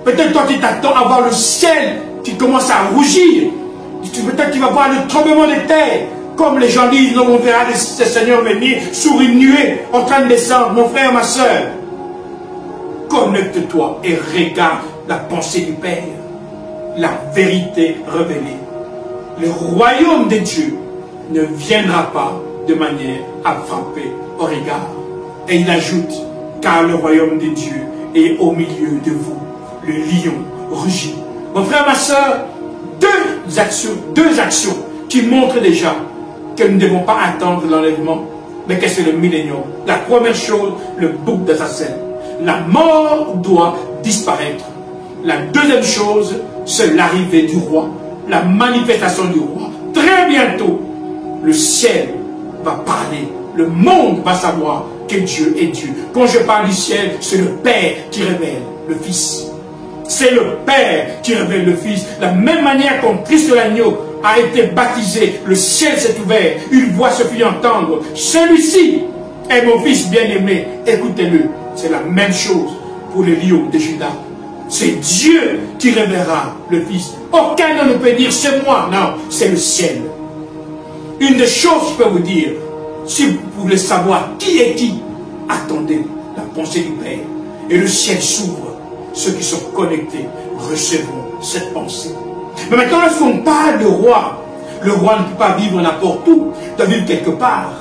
S2: Peut-être toi tu t'attends à voir le ciel qui commence à rougir. Peut-être tu vas voir le tremblement de terre. Comme les gens disent, non, on verra le Seigneur venir sur une nuée en train de descendre. Mon frère, ma soeur, connecte-toi et regarde la pensée du Père. La vérité révélée. Le royaume de Dieu ne viendra pas de manière à frapper au regard. Et il ajoute, car le royaume de Dieu est au milieu de vous. Le lion rugit. Mon frère, ma soeur, deux actions qui montrent déjà que nous ne devons pas attendre l'enlèvement, mais que c'est le millénium. La première chose, le bouc d'assassin. La mort doit disparaître. La deuxième chose, c'est l'arrivée du roi. La manifestation du roi. Très bientôt, le ciel va parler. Le monde va savoir que Dieu est Dieu. Quand je parle du ciel, c'est le Père qui révèle le Fils. C'est le Père qui révèle le Fils. De la même manière quand Christ de l'agneau a été baptisé, le ciel s'est ouvert, une voix se fit entendre. Celui-ci est mon Fils bien-aimé, écoutez-le. C'est la même chose pour le lion de Juda. C'est Dieu qui révélera le Fils. Aucun ne peut dire c'est moi. Non, c'est le ciel. Une des choses que je peux vous dire, si vous voulez savoir qui est qui, attendez la pensée du Père. Et le ciel s'ouvre. Ceux qui sont connectés recevront cette pensée. Mais maintenant, lorsqu'on parle de roi, le roi ne peut pas vivre n'importe où, il doit vivre quelque part.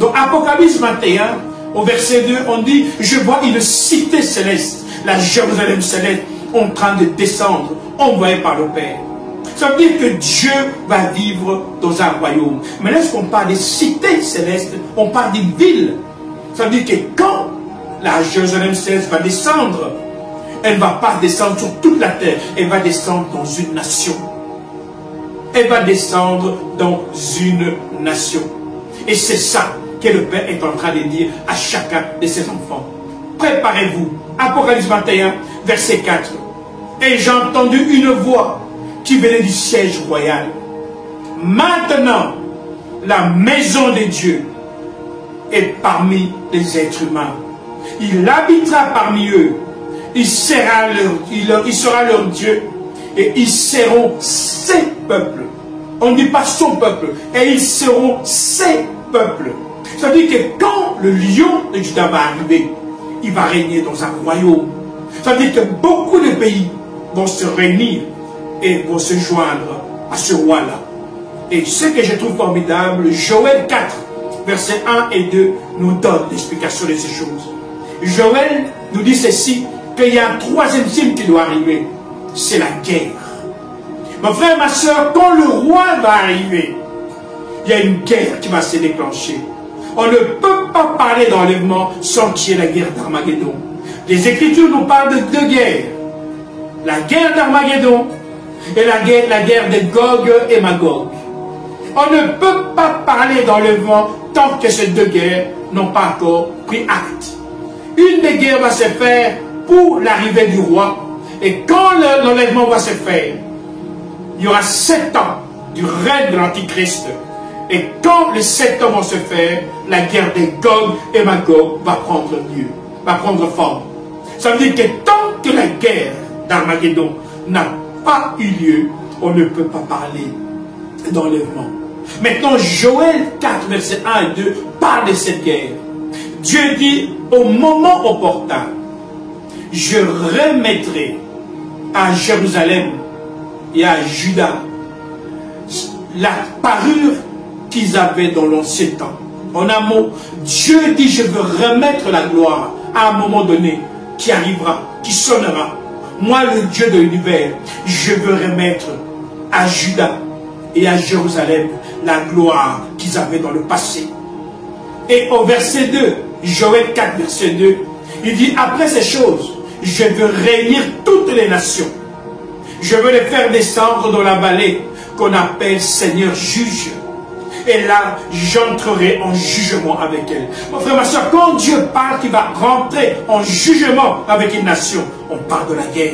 S2: Donc Apocalypse 21, au verset 2, on dit, je vois une cité céleste, la Jérusalem céleste, en train de descendre, envoyée par le Père. Ça veut dire que Dieu va vivre dans un royaume. Mais lorsqu'on parle des cités célestes, on parle d'une ville. Ça veut dire que quand la Jérusalem céleste va descendre, elle ne va pas descendre sur toute la terre, elle va descendre dans une nation. Elle va descendre dans une nation. Et c'est ça que le Père est en train de dire à chacun de ses enfants. Préparez-vous. Apocalypse 21, verset 4. Et j'ai entendu une voix qui venait du siège royal. Maintenant, la maison de Dieu est parmi les êtres humains. Il habitera parmi eux. Il sera leur Dieu. Et ils seront ses peuples. On ne dit pas son peuple. Et ils seront ses peuples. Ça veut dire que quand le lion de Juda va arriver, il va régner dans un royaume. Ça veut dire que beaucoup de pays vont se réunir et vont se joindre à ce roi-là. Et ce que je trouve formidable, Joël 4, versets 1 et 2, nous donne l'explication de ces choses. Joël nous dit ceci, qu'il y a un troisième signe qui doit arriver. C'est la guerre. Mon frère, ma soeur, quand le roi va arriver, il y a une guerre qui va se déclencher. On ne peut pas parler d'enlèvement sans qu'il y ait la guerre d'Armageddon. Les Écritures nous parlent de deux guerres. La guerre d'Armageddon et la guerre de Gog et Magog. On ne peut pas parler d'enlèvement tant que ces deux guerres n'ont pas encore pris acte. Une des guerres va se faire pour l'arrivée du roi. Et quand l'enlèvement va se faire, il y aura 7 ans du règne de l'Antichrist. Et quand les 7 ans vont se faire, la guerre de Gog et Magog va prendre lieu, va prendre forme. Ça veut dire que tant que la guerre d'Armageddon n'a pas eu lieu, on ne peut pas parler d'enlèvement. Maintenant, Joël 4, verset 1 et 2 parle de cette guerre. Dieu dit, au moment opportun, je remettrai à Jérusalem et à Juda la parure qu'ils avaient dans l'ancien temps. En un mot, Dieu dit, je veux remettre la gloire à un moment donné qui arrivera, qui sonnera. Moi, le Dieu de l'univers, je veux remettre à Juda et à Jérusalem la gloire qu'ils avaient dans le passé. Et au verset 2, Joël 4, verset 2, il dit, après ces choses, je veux réunir toutes les nations. Je veux les faire descendre dans la vallée qu'on appelle Seigneur juge. Et là, j'entrerai en jugement avec elle. Mon frère, ma soeur, quand Dieu parle qu'il va rentrer en jugement avec une nation, on parle de la guerre.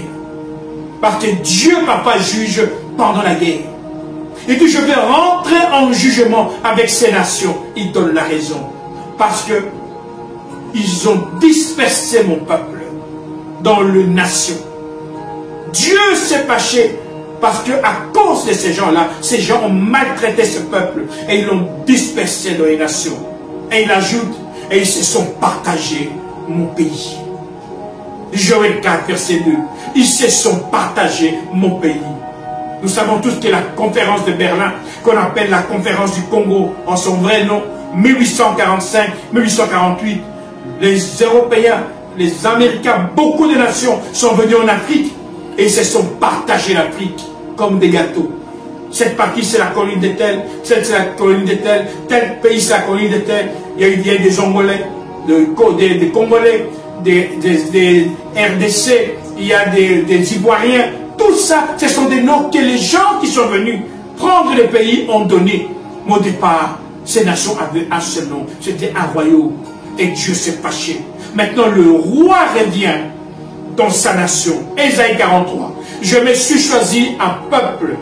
S2: Parce que Dieu parfois juge pendant la guerre. Il dit, je vais rentrer en jugement avec ces nations. Il donne la raison. Parce que ils ont dispersé mon peuple dans les nations. Dieu s'est fâché parce que à cause de ces gens-là, ces gens ont maltraité ce peuple et ils l'ont dispersé dans les nations. Et il ajoute, et ils se sont partagés mon pays. Joël 4, verset 2. Ils se sont partagés mon pays. Nous savons tous que la conférence de Berlin, qu'on appelle la conférence du Congo, en son vrai nom, 1845-1848, les Européens, les Américains, beaucoup de nations sont venus en Afrique et ils se sont partagés l'Afrique comme des gâteaux. Cette partie c'est la colline de tel, cette c'est la colline de tel, tel pays c'est la colline de tel. Il y a des Angolais, des Congolais, des RDC, il y a des Ivoiriens. Tout ça, ce sont des noms que les gens qui sont venus prendre les pays ont donné. Mais au départ, ces nations avaient un seul nom, c'était un royaume. Et Dieu s'est fâché. Maintenant, le roi revient dans sa nation. Ésaïe 43. Je me suis choisi un peuple.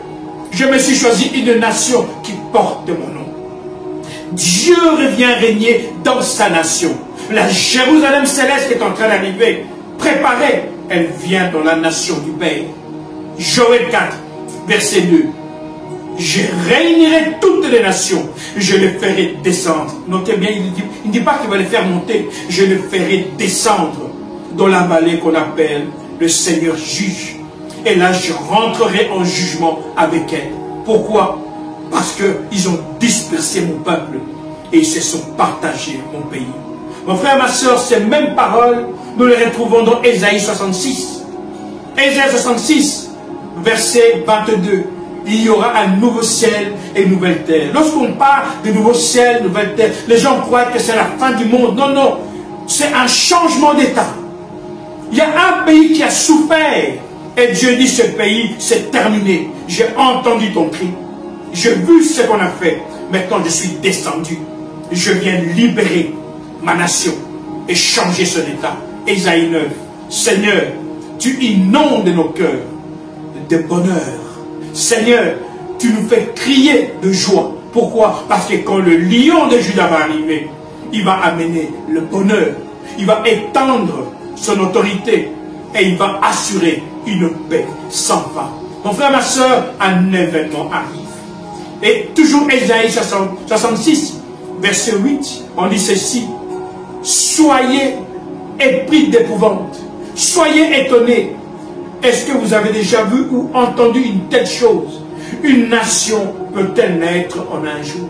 S2: Je me suis choisi une nation qui porte mon nom. Dieu revient régner dans sa nation. La Jérusalem céleste est en train d'arriver. Préparez. elle vient dans la nation du Père. Joël 4, verset 2. Je réunirai toutes les nations, je les ferai descendre. Notez bien, il ne dit pas qu'il va les faire monter, je les ferai descendre dans la vallée qu'on appelle le Seigneur juge. Et là, je rentrerai en jugement avec elle. Pourquoi? Parce qu'ils ont dispersé mon peuple et ils se sont partagés mon pays. Mon frère, ma soeur, ces mêmes paroles, nous les retrouvons dans Ésaïe 66. Ésaïe 66, verset 22. Il y aura un nouveau ciel et une nouvelle terre. Lorsqu'on parle de nouveau ciel, nouvelle terre, les gens croient que c'est la fin du monde. Non, non, c'est un changement d'état. Il y a un pays qui a souffert. Et Dieu dit, ce pays, c'est terminé. J'ai entendu ton cri. J'ai vu ce qu'on a fait. Maintenant, je suis descendu. Je viens libérer ma nation et changer son état. Ésaïe 9. Seigneur, tu inondes nos cœurs de bonheur. Seigneur, tu nous fais crier de joie. Pourquoi? Parce que quand le lion de Juda va arriver, il va amener le bonheur. Il va étendre son autorité et il va assurer une paix sans fin. Mon frère, ma soeur, un événement arrive. Et toujours Ésaïe 66, verset 8, on dit ceci. Soyez épris d'épouvante. Soyez étonnés. Est-ce que vous avez déjà vu ou entendu une telle chose? Une nation peut-elle naître en un jour?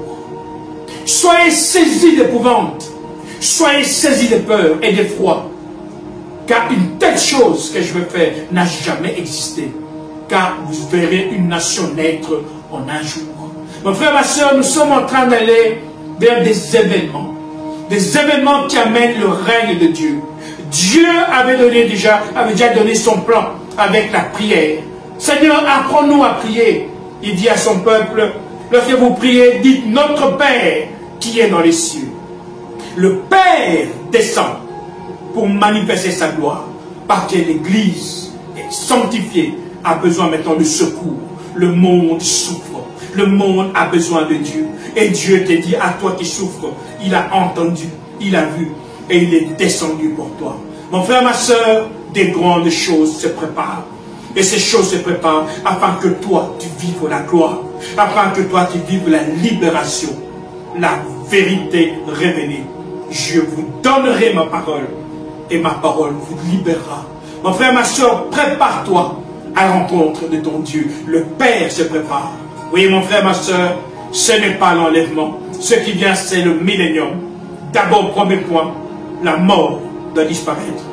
S2: Soyez saisis d'épouvante. Soyez saisis de peur et d'effroi. Car une telle chose que je vais faire n'a jamais existé. Car vous verrez une nation naître en un jour. Mon frère, ma soeur, nous sommes en train d'aller vers des événements. Des événements qui amènent le règne de Dieu. Dieu avait déjà donné son plan avec la prière. Seigneur, apprends-nous à prier. Il dit à son peuple, lorsque vous priez, dites notre Père qui est dans les cieux. Le Père descend pour manifester sa gloire. Parce que l'Église est sanctifiée, a besoin maintenant de secours. Le monde souffre. Le monde a besoin de Dieu. Et Dieu te dit à toi qui souffres, il a entendu, il a vu, et il est descendu pour toi. Mon frère, ma soeur, des grandes choses se préparent. Et ces choses se préparent afin que toi, tu vives la gloire. Afin que toi, tu vives la libération. La vérité révélée. Je vous donnerai ma parole. Et ma parole vous libérera. Mon frère, ma soeur, prépare-toi à la rencontre de ton Dieu. Le Père se prépare. Oui, mon frère, ma soeur, ce n'est pas l'enlèvement. Ce qui vient, c'est le millénium. D'abord, premier point, la mort doit disparaître.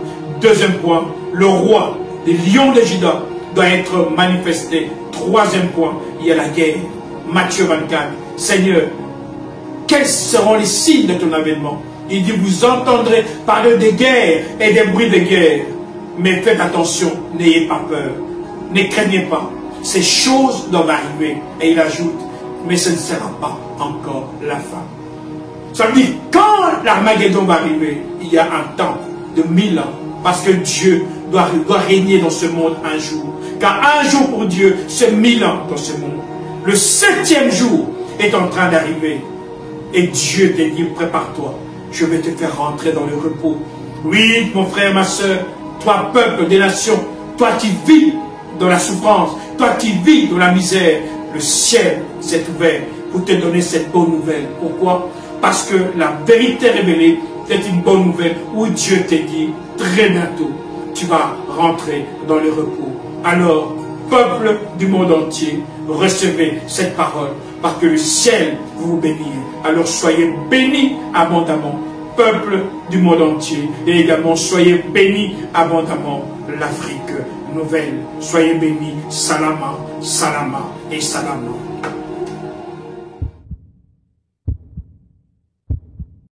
S2: Deuxième point, le roi des lions de Juda doit être manifesté. Troisième point, il y a la guerre. Matthieu 24. Seigneur, quels seront les signes de ton avènement? Il dit, vous entendrez parler de guerre et des bruits de guerre. Mais faites attention, n'ayez pas peur. Ne craignez pas. Ces choses doivent arriver. Et il ajoute, mais ce ne sera pas encore la fin. Ça veut dire, quand l'Armageddon va arriver, il y a un temps de 1000 ans. Parce que Dieu doit régner dans ce monde un jour. Car un jour pour Dieu, c'est 1000 ans dans ce monde. Le 7e jour est en train d'arriver. Et Dieu te dit, prépare-toi. Je vais te faire rentrer dans le repos. Oui, mon frère, ma soeur, toi, peuple des nations, toi qui vis dans la souffrance, toi qui vis dans la misère, le ciel s'est ouvert pour te donner cette bonne nouvelle. Pourquoi? Parce que la vérité révélée, c'est une bonne nouvelle où Dieu te dit, très bientôt, tu vas rentrer dans le repos. Alors, peuple du monde entier, recevez cette parole, parce que le ciel vous bénit. Alors soyez bénis abondamment, peuple du monde entier, et également soyez bénis abondamment l'Afrique nouvelle. Soyez bénis, salama, salama et salama.